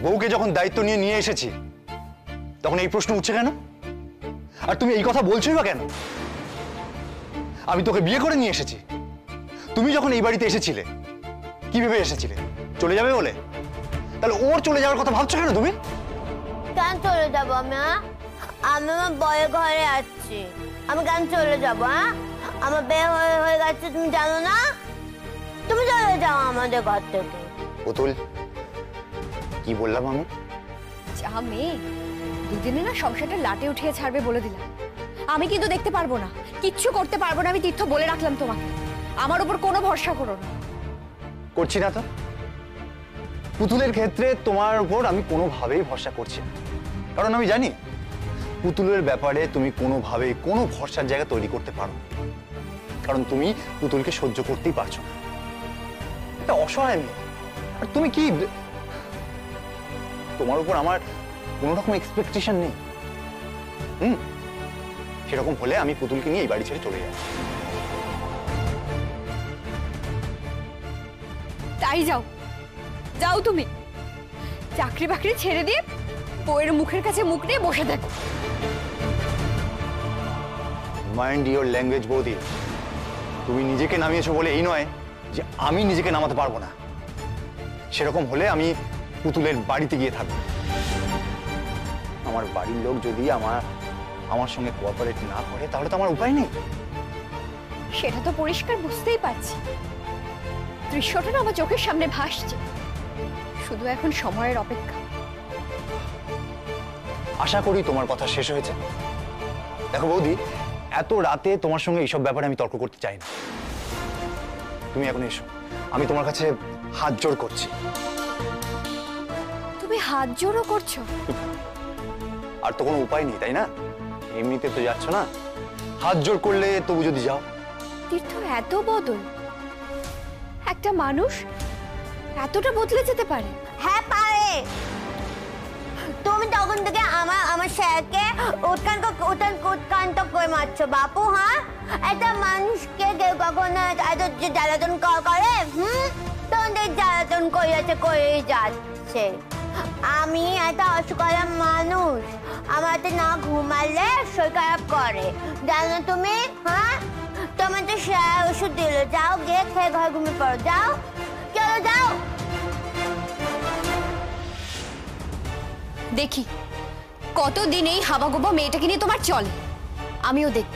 বউকে যখন দায়িত্ব নিয়ে নিয়ে এসেছি তখন এই প্রশ্ন উঠছে কেন? আর তুমি এই কথা বলছোই বা কেন? আমি তোকে বিয়ে করে নিয়ে এসেছি। তুমি যখন এই বাড়িতে এসেছিলে কি ভেবে এসেছিলে? চলে যাবে বলে? তাহলে ওর চলে যাওয়ার কথা ভাবছো কেন তুমি? কেন চলে যাবো আমি? আমি আমার বয়ের ঘরে আছি, আমি কেন চলে যাবো? আমার বিয়ে হয়ে গেছে, তুমি জানো না? তুমি চলে যাও আমাদের ঘর থেকে। পুতুল, কি বললাম আমি? যা মেয়ে, দুদিনে না সংসারটা লাটে উঠিয়ে ছাড়বে বলে দিলাম। আমি কিন্তু দেখতে পারবো না, কিচ্ছু করতে পারবো না। আমি তীর্থ বলে রাখলাম তোমাকে, আমার উপর কোনো ভরসা করো না। করছি না তো। পুতুলের ক্ষেত্রে তোমার উপর আমি কোনোভাবেই ভরসা করছি না, কারণ আমি জানি পুতুলের ব্যাপারে তুমি কোনোভাবেই কোনো ভরসার জায়গা তৈরি করতে পারো না, কারণ তুমি পুতুলকে সহ্য করতেই পারছো না। এটা অসহায় মেয়ে। আর তুমি কি, তোমার উপর আমার কোনো রকম এক্সপেকটেশন নেই। সেরকম হলে আমি পুতুলকে নিয়ে এই বাড়ি ছেড়ে চলে যাই। তাই যাও, যাও তুমি। চাকরি বাকরি ছেড়ে দিয়ে বউয়ের মুখের কাছে মুখ নিয়ে বসে থাকো। মাইন্ড ইওর ল্যাঙ্গুয়েজ বৌদি। তুমি নিজেকে নামিয়েছো বলে এই নয় যে আমি নিজেকে নামাতে পারবো না। সেরকম হলে আমি পুতুলের বাড়িতে গিয়ে থাকবো। আমার বাড়ির লোক যদি আমার সঙ্গে কোঅপারেট না করে তাহলে তো আমার উপায় নেই। সেটা তো পরিষ্কার বুঝতেই পারছি। দৃশ্যটা না আমার চোখের সামনে ভাসছে, শুধু এখন সময়ের অপেক্ষা। আশা করি তোমার কথা শেষ হয়েছে। দেখো বৌদি, এত রাতে তোমার সঙ্গে এইসব ব্যাপারে আমি তর্ক করতে চাই না। তুমি এখন এসো, আমি তোমার কাছে হাত জোড় করছি। তুমি হাত জোড়ও করছো? আর তো কোনো উপায় নেই, তাই না? এমনিতে তো যাচ্ছ না, হাত জোড় করলে তবু যদি যাও। তীর্থ এত বদল, একটা মানুষ এতটা বদলে যেতে পারে? হ্যাঁ পারে। তুমি তখন থেকে আমার স্যারকে উৎকান্ত করে মারছো বাপু। হ্যাঁ, একটা মানুষকে কেউ কখনো এত জ্বালাতন করে? তখন জ্বালাতন করেই যাচ্ছে। আমি একটা অসুখলা মানুষ, আমার না ঘুমালে শরীর খারাপ করে, জানো তুমি? হ্যাঁ, তোমার তো স্যার ওষুধ দিল, যাও গিয়ে খেয়ে ঘরে ঘুমিয়ে পড়ো। যাও, চলো যাও। দেখি কতদিন এই হাবাগোবা মেয়েটাকে নিয়ে তোমার চলে, আমিও দেখব।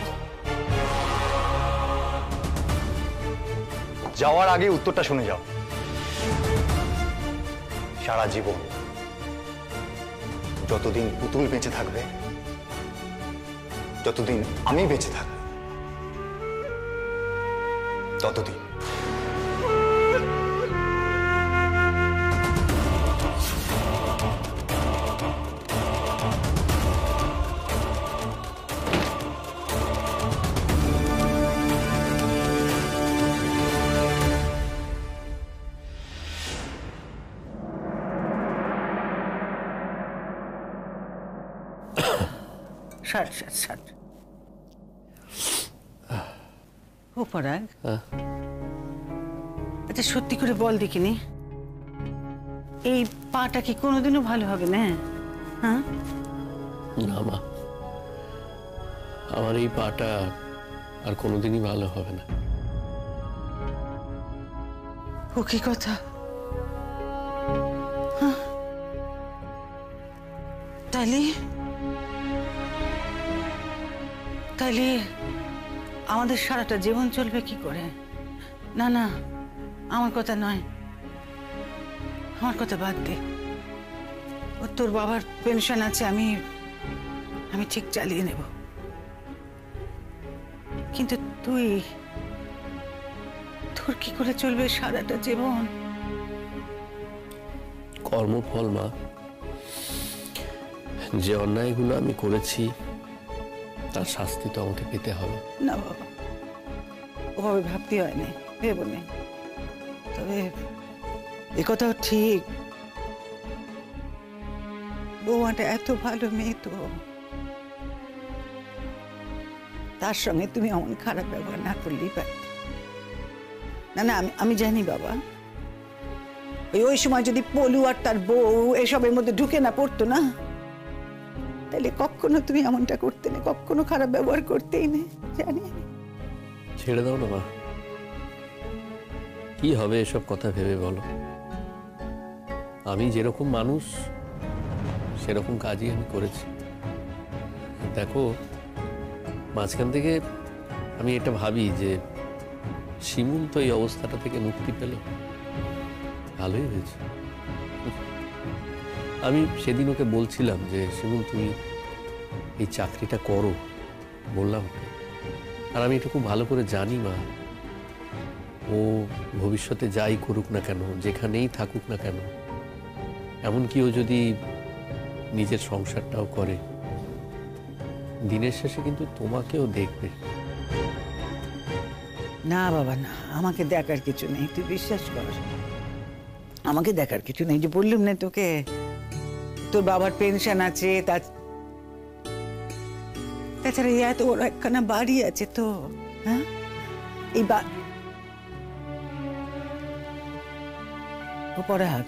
যাওয়ার আগে উত্তরটা শুনে যাও। সারা জীবন যতদিন পুতুল বেঁচে থাকবে, যতদিন আমি বেঁচে থাকবো, ততদিন। আচ্ছা সত্যি করে বল দেখিনি, এই পাটা কি কোনোদিনও ভালো হবে না? হ্যাঁ না মা, আমার এই পাটা আর কোনোদিনই ভালো হবে না। ও কি কথা? তাইলে আমাদের সারাটা জীবন চলবে কি করে? না না, আমার কথা নয়, আমার কথা বাদ দে। ও তোর বাবার পেনশন আছে, আমি ঠিক চালিয়ে নেব, কিন্তু তোর কি করে চলবে সারাটা জীবন? কর্মফল মা, যে অন্যায়গুলো আমি করেছি তার শাস্তি তো আমাকে পেতে হবে। না বাবা, ওভাবে ভাবতে হয় না, ভেবো না। তবে একথাও ঠিক, বৌমাটা এত ভালো মেয়ে, তো তার সঙ্গে তুমি এমন খারাপ ব্যবহার না করলেই পারতে। না না, আমি জানি বাবা, ওই সময় যদি পলু আর তার বউ এসবের মধ্যে ঢুকে না পড়তো না, তাহলে কখনো তুমি এমনটা করতে না, কখনো খারাপ ব্যবহার করতেই না। জানি আমি। ছেড়ে দাও না মা, কি হবে এসব কথা ভেবে বলো? আমি যেরকম মানুষ সেরকম কাজই আমি করেছি। দেখো, মাঝখান থেকে আমি এটা ভাবি যে শিমুল তো এই অবস্থাটা থেকে মুক্তি পেল, ভালোই হয়েছে। আমি সেদিন ওকে বলছিলাম যে শিমুল তুমি এই চাকরিটা করো, বললাম। আর আমি এটা খুব ভালো করে জানি মা, ও ভবিষ্যতে যাই করুক না কেন, যেখানেই থাকুক না কেন, এমনকি ও যদি নিজের সংসারটাও করে, দিনের শেষে কিন্তু তোমাকেও দেখবে। না বাবা না, আমাকে দেখার কিছু নেই, তুই বিশ্বাস কর। আমাকে দেখার কিছু নেই। যে বললুম না তোকে, তোর বাবার পেনশন আছে, তাছাড়া এত বড় একখানা বাড়ি আছে তো। হ্যাঁ, এই পরাগ,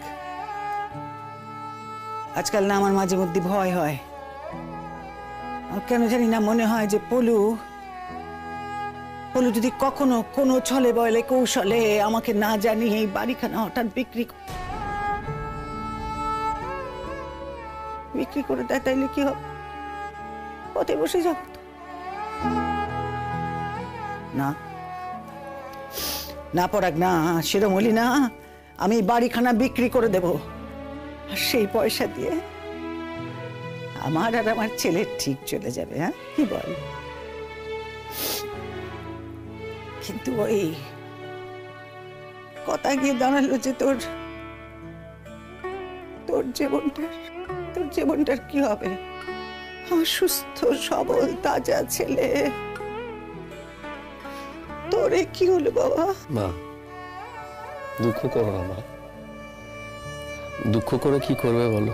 আজকাল না আমার মাঝে মধ্যে ভয় হয়। কেন জানি না মনে হয় যে পলু যদি কখনো কোনো ছলে বলে কৌশলে আমাকে না জানি এই বাড়িখানা হঠাৎ বিক্রি করে দেয়, তাইলে কি হবে? পথে বসে যাব না। না পরাগ না, সেরম হলি না। আমি বাড়িখানা বিক্রি করে দেব, আর সেই পয়সা দিয়ে আমার আর আমার ছেলের ঠিক চলে যাবে। হ্যাঁ, কি বল? কিন্তু ওই কথা গিয়ে দাঁড়ালো যে তোর জীবনটার কি হবে? আমার সুস্থ সবল তাজা ছেলে, তোরে কি হলো বাবা? মা, দুঃখ করো না মা, দুঃখ করে কি করবে বলো?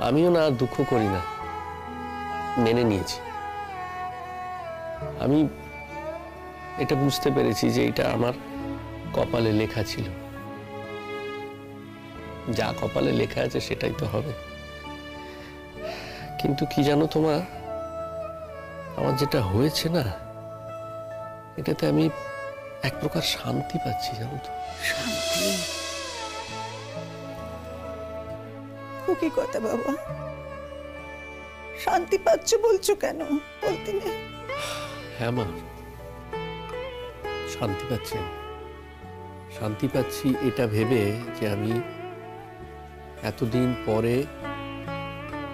আমিও না আর দুঃখ করি না, মেনে নিয়েছি। আমি এটা বুঝতে পেরেছি যে এটা আমার কপালে লেখা ছিল। যা কপালে লেখা আছে সেটাই তো হবে। কিন্তু কি জানো তোমার, আমার যেটা হয়েছে না, এটাতে আমি এক প্রকার শান্তি পাচ্ছি, জানো তো। শান্তি? কি কথা বাবা, শান্তি পাচ্ছ বলছো কেন? বলতে নেই? হ্যাঁ মা, শান্তি পাচ্ছি। শান্তি পাচ্ছি এটা ভেবে যে আমি এতদিন পরে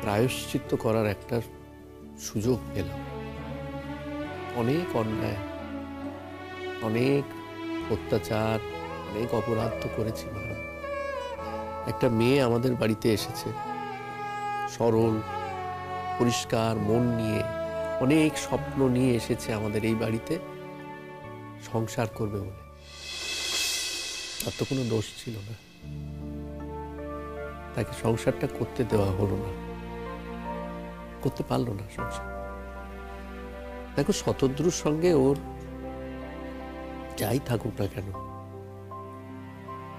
প্রায়শ্চিত্ত করার একটা সুযোগ পেলাম। অনেক অন্যায়, অনেক অত্যাচার, অনেক অপরাধ তো করেছি মা। একটা মেয়ে আমাদের বাড়িতে এসেছে, সরল পরিষ্কার মন নিয়ে, অনেক স্বপ্ন নিয়ে এসেছে আমাদের এই বাড়িতে সংসার করবে বলে। তার তো কোনো দোষ ছিল না, তাকে সংসারটা করতে দেওয়া হলো না, করতে পারলো না সংসার। দেখো, শতদ্রুর সঙ্গে ওর যাই থাকুক না কেন,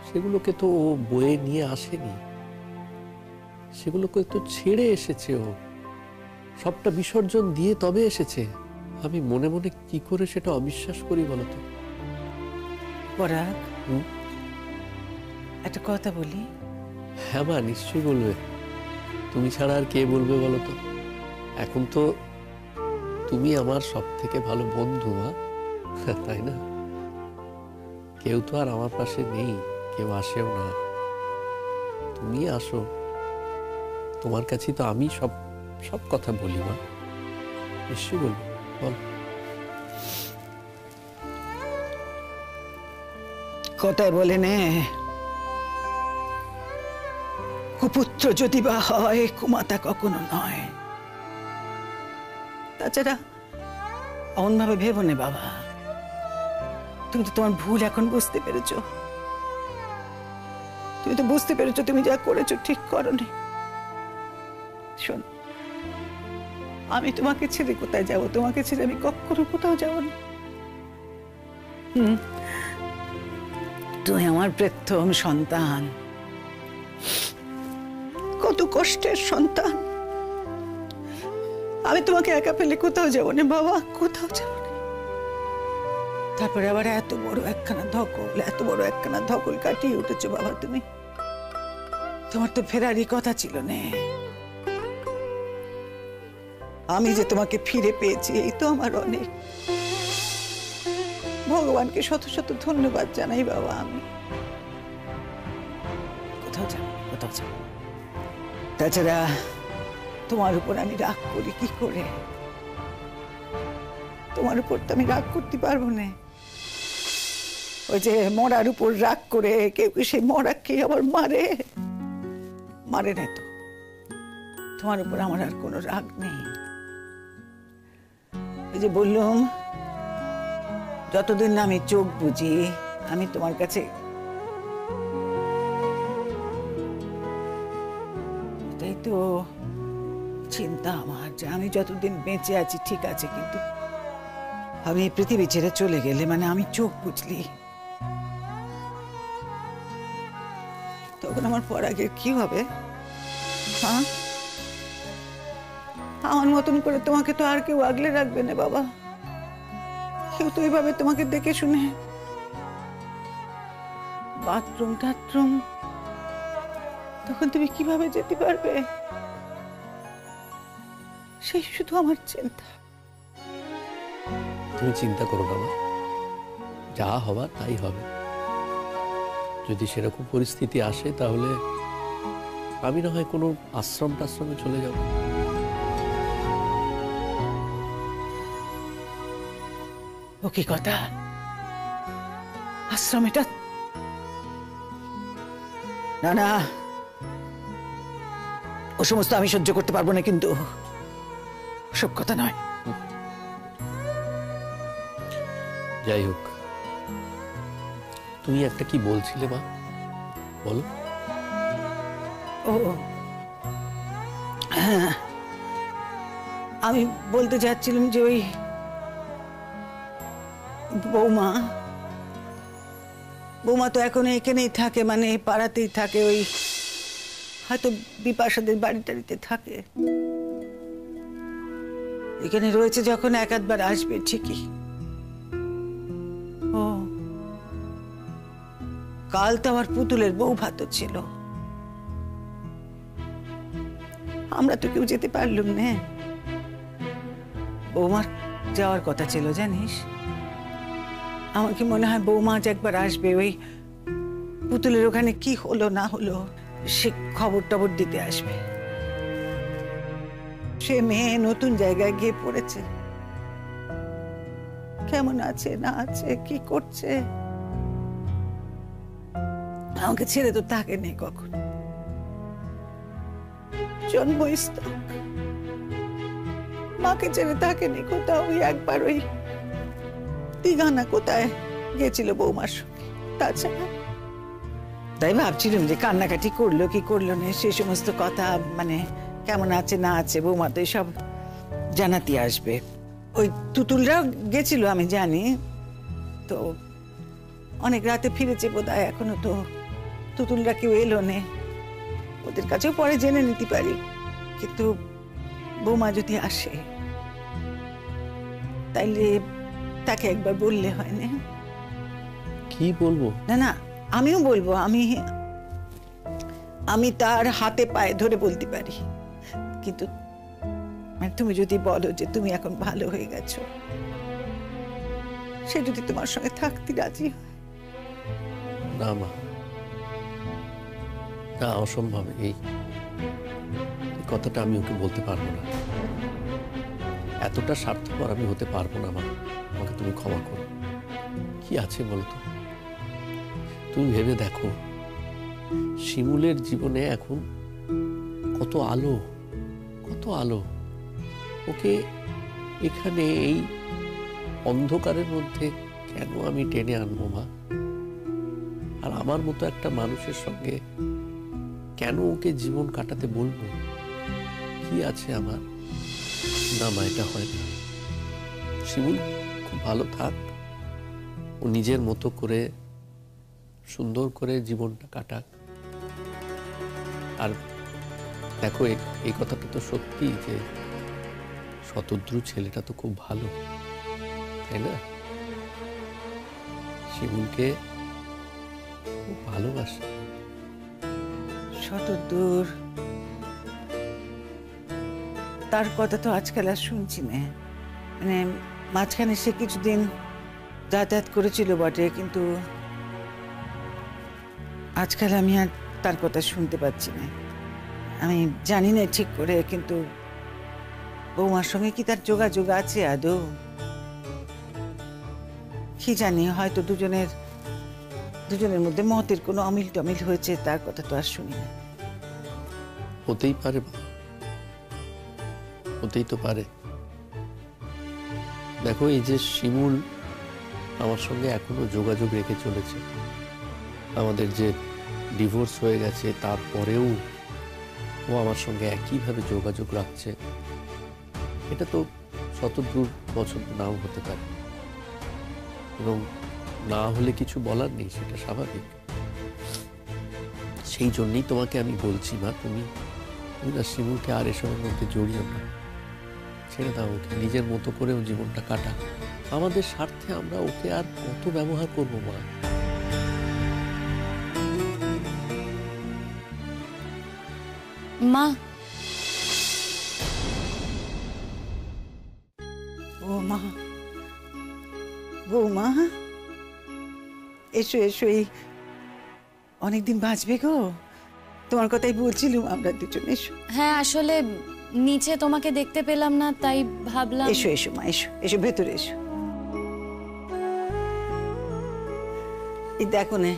সেগুলোকে তো ও বয়ে নিয়ে আসেনি, সেগুলোকে তো ছেড়ে এসেছে। ও সবটা বিসর্জন দিয়ে তবে এসেছে। আমি মনে মনে কি করে সেটা অবিশ্বাস করি বলতো? পরাগ, একটা কথা বলি। হ্যাঁ মা, নিশ্চয়ই বলবে। তুমি ছাড়া আর কে বলবে বলো তো? এখন তো তুমি আমার সব থেকে ভালো বন্ধু, মা, তাই না? কেউ তো আর আমার পাশে নেই, কেউ আসেও না। তুমি আসো, তোমার কাছে তো আমি সব সব কথা বলি, মা। নিশ্চয়ই বলবো, বল। কথায় বলে নে, কুপুত্র যদি বা হয় কুমাতা কখনো নয়। তাছাড়া অমন ভাবে ভেবো নে বাবা, তুমি তো তোমার ভুল এখন বুঝতে পেরেছো। তুমি তো বুঝতে পেরেছো তুমি যা করেছো ঠিক করোনি। শোন, আমি তোমাকে ছেড়ে কোথায় যাবো? তোমাকে ছেড়ে আমি কখনো কোথাও যাবো না। তুমি আমার প্রথম সন্তান, কত কষ্টের সন্তান। আমি তোমাকে একা ফেলে কোথাও যাবো না বাবা, কোথাও যাবো না। তারপরে আবার এত বড় একখানা ধকল কাটিয়ে উঠেছো বাবা তুমি। তোমার তো ফেরারই কথা ছিল না। আমি যে তোমাকে ফিরে পেয়েছি এই তো আমার অনেক। ভগবানকে শত শত ধন্যবাদ জানাই বাবা। আমি কোথাও যাব। তাছাড়া তোমার উপর আমি রাগ করি কি করে? তোমার উপর তো আমি রাগ করতে পারবো না। ওই যে মরার উপর রাগ করে কেউ সেই মরাকে আবার মারে না তো। তোমার উপর আমার আর কোনো রাগ নেই। ওই যে বললাম, যতদিন না আমি চোখ বুঝি আমি তোমার কাছে এটাই তো চিন্তা আমার, যে আমি যতদিন বেঁচে আছি ঠিক আছে, কিন্তু আমি এই পৃথিবী ছেড়ে চলে গেলে মানে আমি চোখ বুঝলি তখন আমার পরাগের কি হবে? হ্যাঁ, আমার মতন করে তোমাকে তো আর কেউ আগলে রাখবে না বাবা। কেউ তো এইভাবে তোমাকে দেখে শুনে বাথরুম টাথরুম, তখন তুমি কিভাবে যেতে পারবে? সেই শুধু আমার চিন্তা। তুমি চিন্তা করো না মা, যা হবার তাই হবে। যদি সেরকম পরিস্থিতি আসে তাহলে আমি না হয় কোনো আশ্রমে চলে যাব। ও কি কথা? আশ্রম এটা? না, ও সমস্ত আমি সহ্য করতে পারবো না, কিন্তু সব কথা নয়। যাই হোক, তুমি একটা কি বলছিলে মা, বলো। ও হ্যাঁ, আমি বলতে চাচ্ছিলাম যে ওই বৌমা তো এখন এখানেই থাকে, মানে পাড়াতেই থাকে, ওই হয়তো বিপাশাদের বাড়িতে থাকে। এখানে রয়েছে যখন এক আধবার আসবে ঠিকই। ও কাল তো আমার পুতুলের বউ ভাত ছিল, আমরা তো কেউ যেতে পারলাম না। বৌমার যাওয়ার কথা ছিল জানিস। আমার কি মনে হয় বৌমা আজ একবার আসবে, ওই পুতুলের ওখানে কি হলো না হলো সে খবর টবর দিতে আসবে। সে মেয়ে নতুন জায়গায় গিয়ে পড়েছে, কেমন আছে না আছে কি করছে, আমাকে ছেড়ে তো থাকে নেই কখন। জন্মস্থল মাকে ছেড়ে থাকেনি কোথাও। ওই একবার ওই দিঘানা কোথায় গেছিল বৌমার সঙ্গে, তাছাড়া। তাই ভাবছিলাম যে কান্নাকাটি করলো কি করলো না সে সমস্ত কথা, মানে কেমন আছে না আছে বৌমা তো সব জানাতে আসবে। ওই তুতুলরাও গেছিল আমি জানি, তো অনেক রাতে ফিরেছে বোধহয়, এখনো তো তুতুলরা কেউ এলো নে। ওদের কাছেও পরে জেনে নিতে পারি, কিন্তু বৌমা যদি আসে তাইলে তাকে একবার বললে হয় না? কি বলবো? না, আমিও বলবো। আমি তার হাতে পায়ে ধরে বলতে পারি, কিন্তু তুমি যদি বলো যে তুমি এখন ভালো হয়ে গেছো, সে যদি তোমার সঙ্গে থাকতে রাজি হয়। না মা, না, অসম্ভব। এই কথাটা আমি ওকে বলতে পারবো না। এতটা স্বার্থপর আমি হতে পারবো না মা, আমাকে তুমি ক্ষমা করো। কি আছে বলতো? তুমি ভেবে দেখো, শিমুলের জীবনে এখন কত আলো, কত আলো। ওকে এখানে এই অন্ধকারের মধ্যে কেন আমি টেনে আনবো মা? আর আমার মতো একটা মানুষের সঙ্গে কেন ওকে জীবন কাটাতে বলবো? কি আছে আমার? না মা, এটা হয় না। শিমুল খুব ভালো থাক, ও নিজের মতো করে সুন্দর করে জীবনটা কাটাক। আর দেখো এই কথাটা তো সত্যি যে শতদ্রু ছেলেটা তো খুব ভালো, তাই না? শিমুলকে খুব ভালোবাসে। শতদূর তার কথা তো আজকাল আর শুনছি না। মানে মাঝখানে সে কিছুদিন যাতায়াত করেছিল বটে, কিন্তু আজকাল আমি আর তার কথা শুনতে পাচ্ছি না। আমি জানি না ঠিক করে, কিন্তু বৌমার সঙ্গে কি তার যোগাযোগ আছে আদৌ? কি জানি, হয়তো দুজনের মধ্যে মতের কোনো অমিল টমিল হয়েছে, তার কথা তো আর শুনি না। হতেই পারে, হতেই তো পারে। দেখো এই যে শিমুল আমার সঙ্গে এখনো যোগাযোগ রেখে চলেছে, আমাদের যে ডিভোর্স হয়ে গেছে তারপরেও ও আমার সঙ্গে একইভাবে যোগাযোগ রাখছে, এটা তো শতদ্রুর পছন্দ নাও হতে পারে, এবং না হলে কিছু বলার নেই, সেটা স্বাভাবিক। সেই জন্যই তোমাকে আমি বলছি মা, তুমি না শিমুলকে আর এসবের মধ্যে জড়িও না, ছেড়ে দাও ওকে, নিজের মতো করেও জীবনটা কাটা। আমাদের স্বার্থে আমরা ওকে আর কত ব্যবহার করবো মা? মা, বৌমা, বৌমা, এসো এসো, এই অনেকদিন বাঁচবে গো, তোমার কথাই বলছিলাম আমরা দুজন। এসো। হ্যাঁ, আসলে নিচে তোমাকে দেখতে পেলাম না, তাই ভাবলাম। এসো এসো মা, এসো এসো, ভেতরে এসো। এই দেখো নে,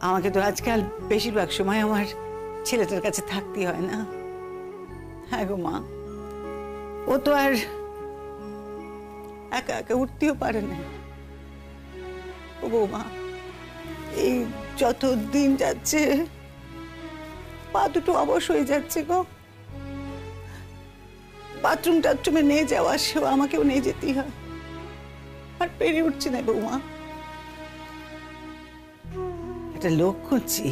আমাকে তো আজকাল বেশিরভাগ সময় আমার ছেলেটার কাছে থাকতে হয় না। হ্যাঁ গো মা, ও তো আর একা একা উঠতেও পারে না। ও বৌমা, এই যত দিন যাচ্ছে পা দুটো অবশ হয়ে যাচ্ছে গো। বাথরুম টাথরুমে নিয়ে যাওয়া, সেও আমাকেও নিয়ে যেতেই হয়, আর পেরে উঠছি না বৌমা। একটা লোক খুঁজছি,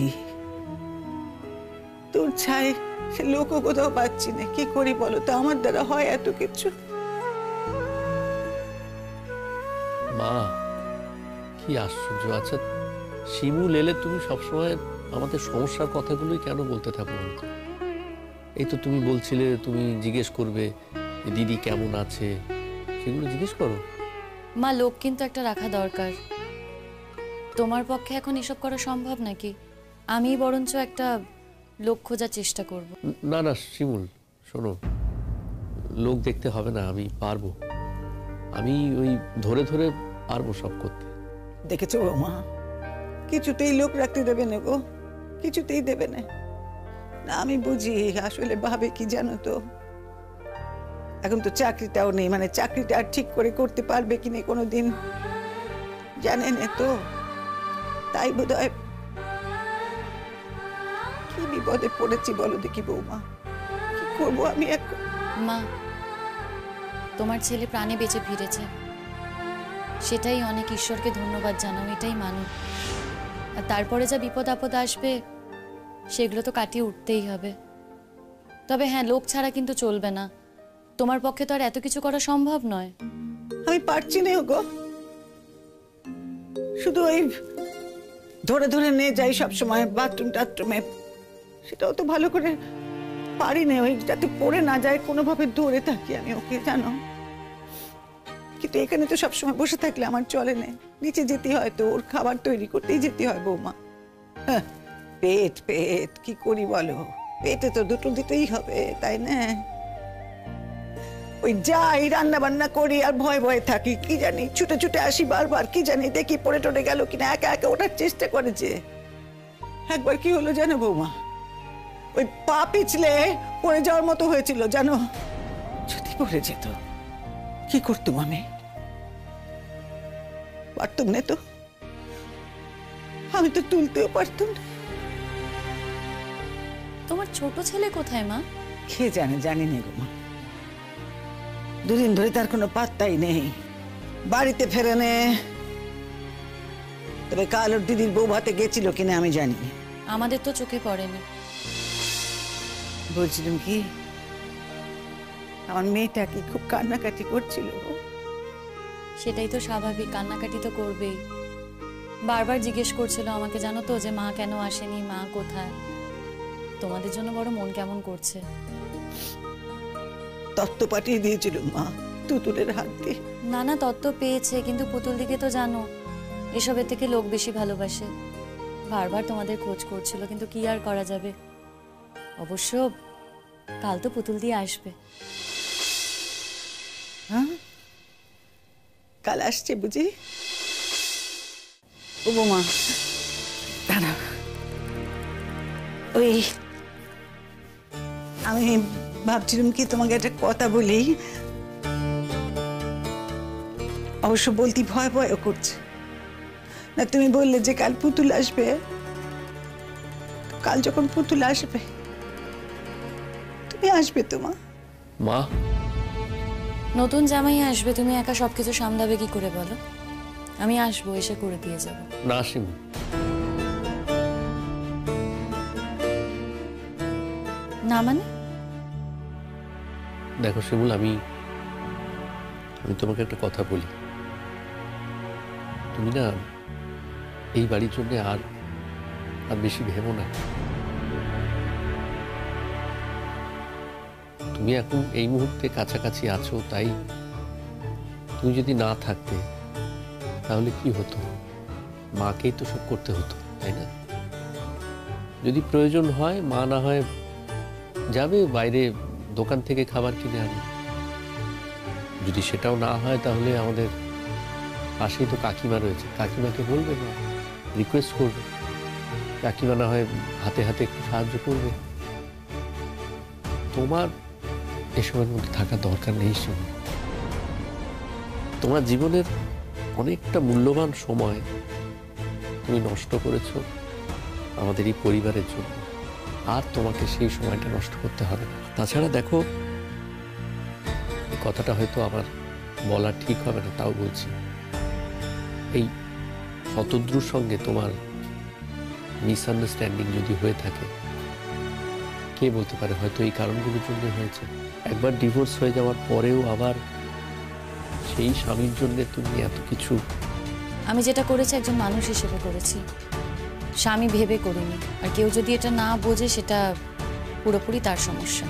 তোর ছাই সে লোকও কোথাও পাচ্ছি না। কি করি বলো তো, আমার দ্বারা হয় এত কিছু? মা কি আশ্চর্য! আচ্ছা শিমুল এলে তুমি সবসময় আমাদের সমস্যার কথাগুলোই কেন বলতে থাকো বলতো? এই তো তুমি বলছিলে তুমি জিজ্ঞেস করবে যে দিদি কেমন আছে, সেগুলো জিজ্ঞেস করো। মা, লোক কিন্তু একটা রাখা দরকার। তোমার পক্ষে এখন এসব করা সম্ভব নাকি? আমি বরঞ্চ একটা লোক খোঁজার চেষ্টা করব। না না শিমুল, শোনো, লোক দেখতে হবে না, আমি পারবো, আমি ওই ধরে ধরে পারবো সব করতে। দেখেছো মা, কিছুতেই লোক রাখতে দেবে না গো, কিছুতেই দেবে না। না আমি বুঝি, আসলে ভাবে কি জানো তো, এখন তো চাকরিটাও নেই, মানে চাকরিটা আর ঠিক করে করতে পারবে কিনা কোনোদিন জানে না তো, তাই বোধহয় কি বিপদে পড়েছি বলো দেখি বৌমা, কি করবো আমি এখন? মা, তোমার ছেলে প্রাণে বেঁচে ফিরেছে, সেটাই অনেক ঈশ্বরকে ধন্যবাদ জানাও, এটাই মানো। আর তারপরে যা বিপদ আপদ আসবে সেগুলো তো কাটিয়ে উঠতেই হবে। তবে হ্যাঁ, লোক ছাড়া কিন্তু চলবে না। তোমার পক্ষে তো আর এত কিছু করা সম্ভব নয়। আমি পারছি না গো, শুধু ওই ধরে ধরে নিয়ে যাই সব সময় বাথরুম টাথরুমে, সেটাও তো ভালো করে পারি না, ওই যাতে পড়ে না যায় কোনোভাবে ধরে থাকি আমি ওকে, জানো। কিন্তু এখানে তো সবসময় বসে থাকলে আমার চলে না, নিচে যেতে হয়, তো ওর খাবার তৈরি করতেই যেতে হয় বৌমা। হ্যাঁ, পেট পেট কি করি বলো, পেটে তো দুটো দিতেই হবে, তাই না? ওই যাই রান্না বান্না করি আর ভয় ভয়ে থাকি, কি জানি ছুটে ছুটে আসি বারবার, কি জানি দেখি পড়ে টড়ে গেল কিনা, একা একা ওঠার চেষ্টা করেছে। একবার কি হলো জানো বৌমা, ওই পা পিছলে পড়ে যাওয়ার মতো হয়েছিল জানো। যদি পড়ে যেত কি করতুম আমি? পারতুম না তো, আমি তো তুলতেও পারতুম না। তোমার ছোট ছেলে কোথায় মা? কে জানে, জানি না গো মা, দুদিন ধরে তার কোনো পাত্তাই নেই, বাড়িতে ফেরে নে, তবে কাল ওর দিদির বউ ভাতে গেছিল কিনা আমি জানি না। আমাদের তো চোখে পড়েনি। বলছিলাম কি, আমার মেয়েটা কি খুব কান্নাকাটি করছিল। সেটাই তো স্বাভাবিক, কান্নাকাটি তো করবেই। বারবার জিজ্ঞেস করছিল আমাকে, জানো তো, যে মা কেন আসেনি, মা কোথায়। তোমাদের জন্য বড় মন কেমন করছে। তত্ত্ব পাঠিয়ে দিয়েছিল মা তুতুলের হাত দিয়ে। নানা তত্ত্ব পেয়েছে, কিন্তু পুতুল দিকে তো জানো এসবের থেকে লোক বেশি ভালোবাসে। বারবার তোমাদের খোঁজ করছিল, কিন্তু কি আর করা যাবে। অবশ্য কাল তো পুতুল দিয়ে আসবে। হ্যাঁ, কাল আসছে বুঝি? ও বৌমা দাঁড়া, ওই আমি ভাবছিলাম কি তোমাকে একটা কথা বলি। অবশ্য বলতে ভয় ভয় করছে না। তুমি বললে যে কাল পুতুল আসবে, কাল যখন পুতুল আসবে তুমি আসবে তো মা? মা, নতুন জামাই আসবে, তুমি একা সবকিছু সামলাবে কি করে বলো? আমি আসবো, এসে করে দিয়ে যাব। না শিমুল, না মানে? দেখো শিমুল, আমি তোমাকে একটা কথা বলি। তুমি না এই বাড়ির জন্য আর বেশি ভেবো না। তুমি এখন এই মুহূর্তে কাছাকাছি আছো, তাই তুমি যদি না থাকতে তাহলে কি হতো? মাকেই তো সব করতে হতো, তাই না? যদি প্রয়োজন হয়, মা না হয় যাবে বাইরে দোকান থেকে খাবার কিনে আনবে। যদি সেটাও না হয়, তাহলে আমাদের পাশেই তো কাকিমা রয়েছে, কাকিমাকে বলবে, মা রিকোয়েস্ট করবে, কাকিমা না হয় হাতে হাতে একটু সাহায্য করবে। তোমার এসবের মধ্যে থাকা দরকার নেই শিমুল। তোমার জীবনের অনেকটা মূল্যবান সময় তুমি নষ্ট করেছো আমাদের এই পরিবারের জন্য, আর তোমাকে সেই সময়টা নষ্ট করতে হবে না। তাছাড়া দেখো, এই কথাটা হয়তো আমার বলা ঠিক হবে না, তাও বলছি। এই শতদ্রুর সঙ্গে তোমার মিসআন্ডারস্ট্যান্ডিং যদি হয়ে থাকে, কে বলতে পারে, হয়তো এই কারণগুলোর জন্য হয়েছে। একবার ডিভোর্স হয়ে যাওয়ার পরেও আবার সেই স্বামীর জন্য তুমি এত কিছু। আমি যেটা করেছি একজন মানুষ হিসেবে করেছি, স্বামী ভেবে করিনি। আর কেউ যদি এটা না বোঝে, সেটা পুরোপুরি তার সমস্যা।